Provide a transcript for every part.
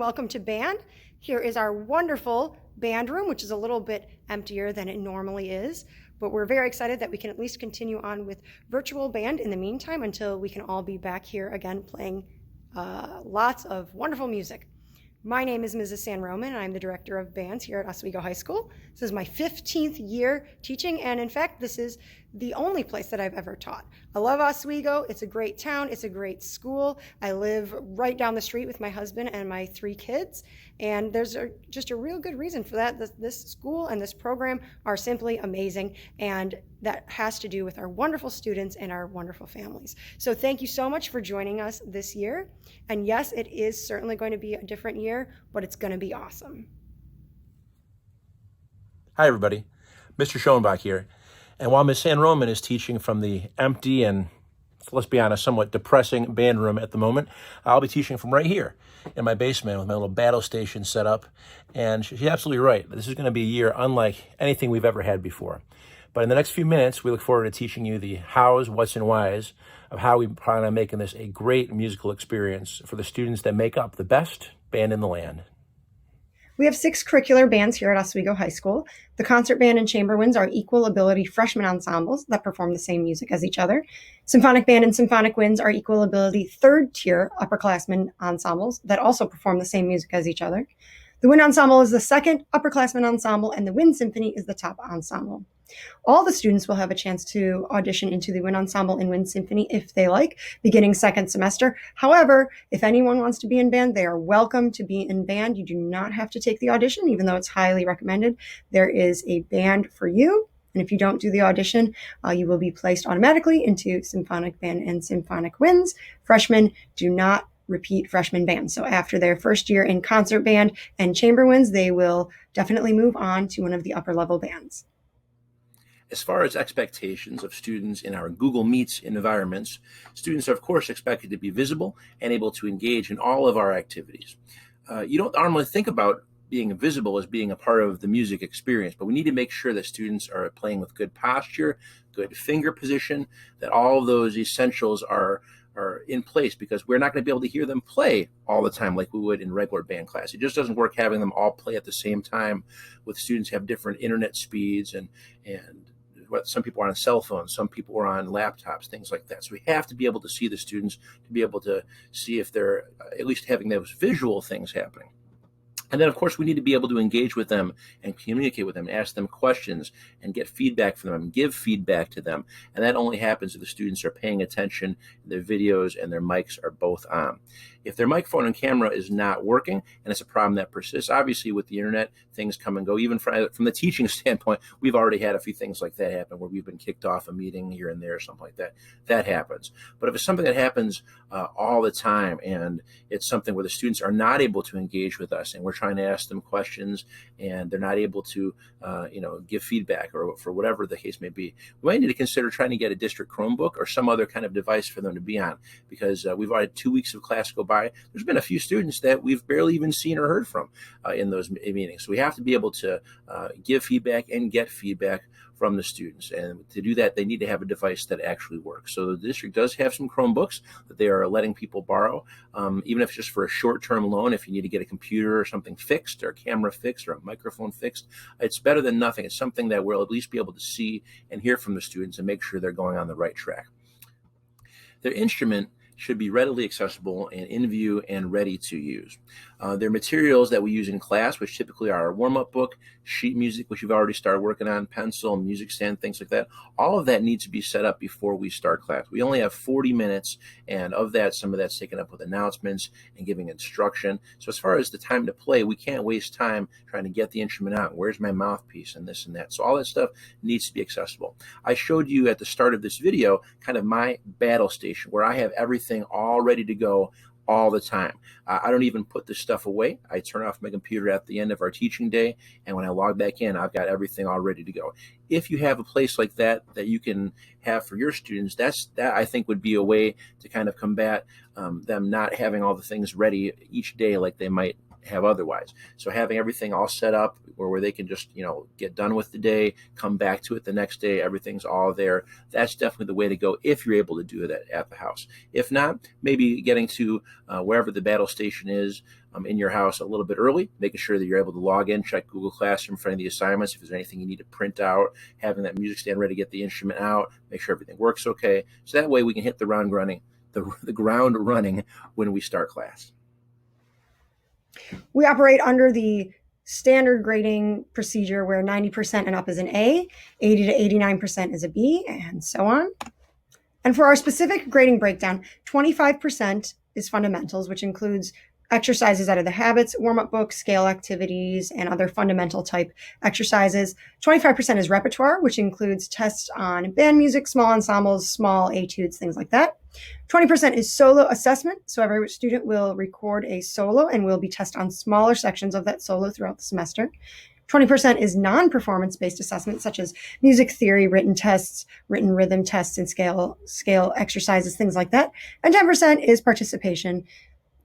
welcome to band. Here is our wonderful band room, which is a little bit emptier than it normally is, but we're very excited that we can at least continue on with virtual band in the meantime until we can all be back here again playing lots of wonderful music. My name is Mrs. San Roman, and I'm the director of bands here at Oswego High School. This is my 15th year teaching, and in fact, this is the only place that I've ever taught. I love Oswego. It's a great town. It's a great school. I live right down the street with my husband and my 3 kids, and there's just a real good reason for that. This school and this program are simply amazing, and that has to do with our wonderful students and our wonderful families. So thank you so much for joining us this year. And yes, it is certainly going to be a different year, but it's going to be awesome. Hi, everybody. Mr. Schoenbach here. And while Ms. San Roman is teaching from the empty and, let's be honest, somewhat depressing band room at the moment, I'll be teaching from right here in my basement with my little battle station set up. And she's absolutely right. This is going to be a year unlike anything we've ever had before. But in the next few minutes, we look forward to teaching you the hows, whats, and whys of how we plan on making this a great musical experience for the students that make up the best band in the land. We have 6 curricular bands here at Oswego High School. The concert band and chamber winds are equal ability freshman ensembles that perform the same music as each other. Symphonic band and symphonic winds are equal ability third tier upperclassmen ensembles that also perform the same music as each other. The wind ensemble is the second upperclassmen ensemble, and the wind symphony is the top ensemble. All the students will have a chance to audition into the wind ensemble and wind symphony if they like, beginning second semester. However, if anyone wants to be in band, they are welcome to be in band. You do not have to take the audition, even though it's highly recommended. There is a band for you. And if you don't do the audition, you will be placed automatically into symphonic band and symphonic winds. Freshmen do not repeat freshman band. So after their first year in concert band and chamber winds, they will definitely move on to one of the upper level bands. As far as expectations of students in our Google Meets environments, students are of course expected to be visible and able to engage in all of our activities. You don't normally think about being visible as being a part of the music experience, but we need to make sure that students are playing with good posture, good finger position, that all of those essentials are in place, because we're not going to be able to hear them play all the time like we would in regular band class. It just doesn't work having them all play at the same time, with students have different internet speeds and some people are on cell phones, some people are on laptops, things like that. So we have to be able to see the students to be able to see if they're at least having those visual things happening. And then, of course, we need to be able to engage with them and communicate with them, ask them questions and get feedback from them and give feedback to them. And that only happens if the students are paying attention, their videos and their mics are both on. If their microphone and camera is not working, and it's a problem that persists, obviously with the internet, things come and go. Even from the teaching standpoint, we've already had a few things like that happen where we've been kicked off a meeting here and there or something like that. That happens. But if it's something that happens all the time, and it's something where the students are not able to engage with us and we're trying to ask them questions and they're not able to give feedback or for whatever the case may be, we might need to consider trying to get a district Chromebook or some other kind of device for them to be on, because we've already had 2 weeks of class go by. There's been a few students that we've barely even seen or heard from in those meetings. So we have to be able to give feedback and get feedback from the students. And to do that, they need to have a device that actually works. So the district does have some Chromebooks that they are letting people borrow, even if it's just for a short-term loan. If you need to get a computer or something fixed or a camera fixed or a microphone fixed, it's better than nothing. It's something that we'll at least be able to see and hear from the students and make sure they're going on the right track. Their instrument should be readily accessible and in view and ready to use. Their materials that we use in class, which typically are our warm-up book, sheet music, which you've already started working on, pencil, music stand, things like that, all of that needs to be set up before we start class. We only have 40 minutes, and of that, some of that's taken up with announcements and giving instruction. So as far as the time to play, we can't waste time trying to get the instrument out. Where's my mouthpiece and this and that? So all that stuff needs to be accessible. I showed you at the start of this video kind of my battle station where I have everything all ready to go all the time. I don't even put this stuff away. I turn off my computer at the end of our teaching day, and when I log back in, I've got everything all ready to go. If you have a place like that that you can have for your students, that I think would be a way to kind of combat them not having all the things ready each day like they might have otherwise. So having everything all set up where they can just, get done with the day, come back to it the next day, everything's all there. That's definitely the way to go if you're able to do that at the house. If not, maybe getting to wherever the battle station is in your house a little bit early, making sure that you're able to log in, check Google Classroom for any of the assignments. If there's anything you need to print out, having that music stand ready to get the instrument out, make sure everything works okay. So that way we can hit the ground running when we start class. We operate under the standard grading procedure where 90% and up is an A, 80 to 89% is a B, and so on. And for our specific grading breakdown, 25% is fundamentals, which includes exercises out of the habits, warm-up books, scale activities, and other fundamental type exercises. 25% is repertoire, which includes tests on band music, small ensembles, small etudes, things like that. 20% is solo assessment. So every student will record a solo and will be tested on smaller sections of that solo throughout the semester. 20% is non-performance-based assessment, such as music theory, written tests, written rhythm tests, and scale exercises, things like that. And 10% is participation,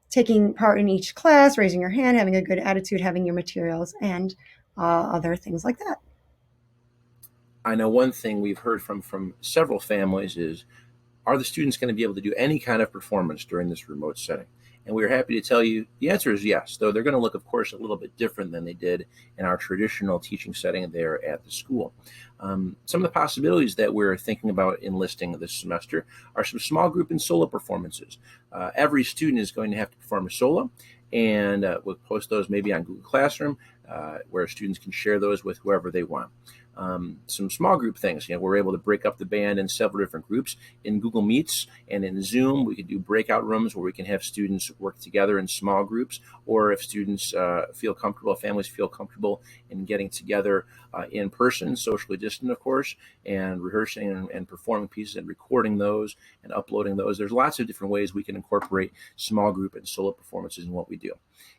taking part in each class, raising your hand, having a good attitude, having your materials, and other things like that. I know one thing we've heard from several families is, are the students going to be able to do any kind of performance during this remote setting? And we're happy to tell you the answer is yes, though they're going to look, of course, a little bit different than they did in our traditional teaching setting there at the school. Some of the possibilities that we're thinking about enlisting this semester are some small group and solo performances. Every student is going to have to perform a solo, and we'll post those maybe on Google Classroom, where students can share those with whoever they want. Some small group things. We're able to break up the band in several different groups in Google Meets and in Zoom. We can do breakout rooms where we can have students work together in small groups, or if students feel comfortable, families feel comfortable in getting together in person, socially distant, of course, and rehearsing and performing pieces and recording those and uploading those. There's lots of different ways we can incorporate small group and solo performances in what we do.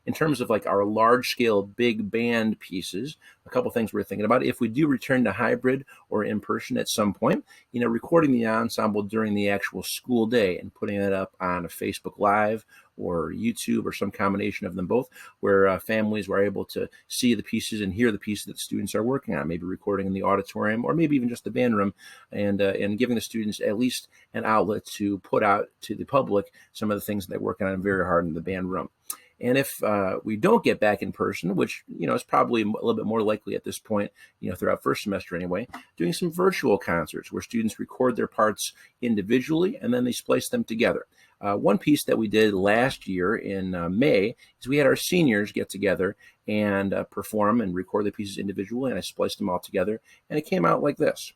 In terms of like our large scale big band pieces, a couple things we're thinking about. If we do return to hybrid or in person at some point, recording the ensemble during the actual school day and putting it up on a Facebook Live or YouTube or some combination of them both, where families were able to see the pieces and hear the pieces that students are working on, maybe recording in the auditorium or maybe even just the band room, and giving the students at least an outlet to put out to the public some of the things that they're working on very hard in the band room. And if we don't get back in person, which, is probably a little bit more likely at this point, throughout first semester anyway, doing some virtual concerts where students record their parts individually and then they splice them together. One piece that we did last year in May is we had our seniors get together and perform and record the pieces individually, and I spliced them all together, and it came out like this.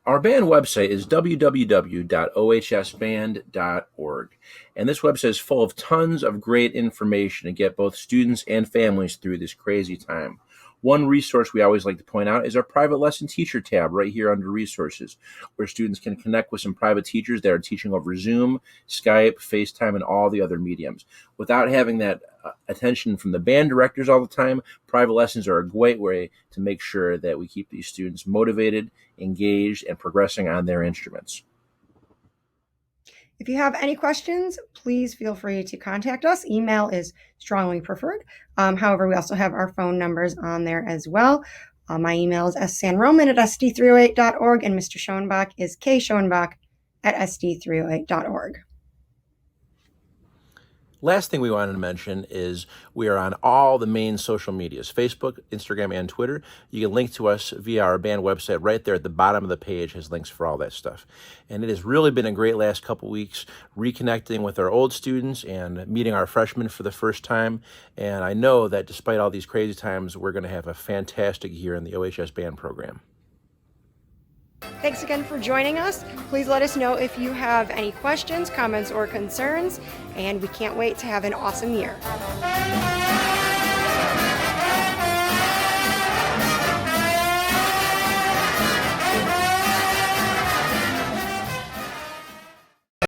Our band website is www.ohsband.org, and this website is full of tons of great information to get both students and families through this crazy time. One resource we always like to point out is our private lesson teacher tab right here under resources, where students can connect with some private teachers that are teaching over Zoom, Skype, FaceTime, and all the other mediums. Without having that attention from the band directors all the time, private lessons are a great way to make sure that we keep these students motivated, engaged, and progressing on their instruments. If you have any questions, please feel free to contact us. Email is strongly preferred. However, we also have our phone numbers on there as well. My email is ssanroman@sd308.org, and Mr. Schoenbach is kschoenbach@sd308.org. Last thing we wanted to mention is we are on all the main social medias, Facebook, Instagram, and Twitter. You can link to us via our band website. Right there at the bottom of the page has links for all that stuff. And it has really been a great last couple weeks reconnecting with our old students and meeting our freshmen for the first time. And I know that despite all these crazy times, we're going to have a fantastic year in the OHS band program. Thanks again for joining us. Please let us know if you have any questions, comments, or concerns, and we can't wait to have an awesome year.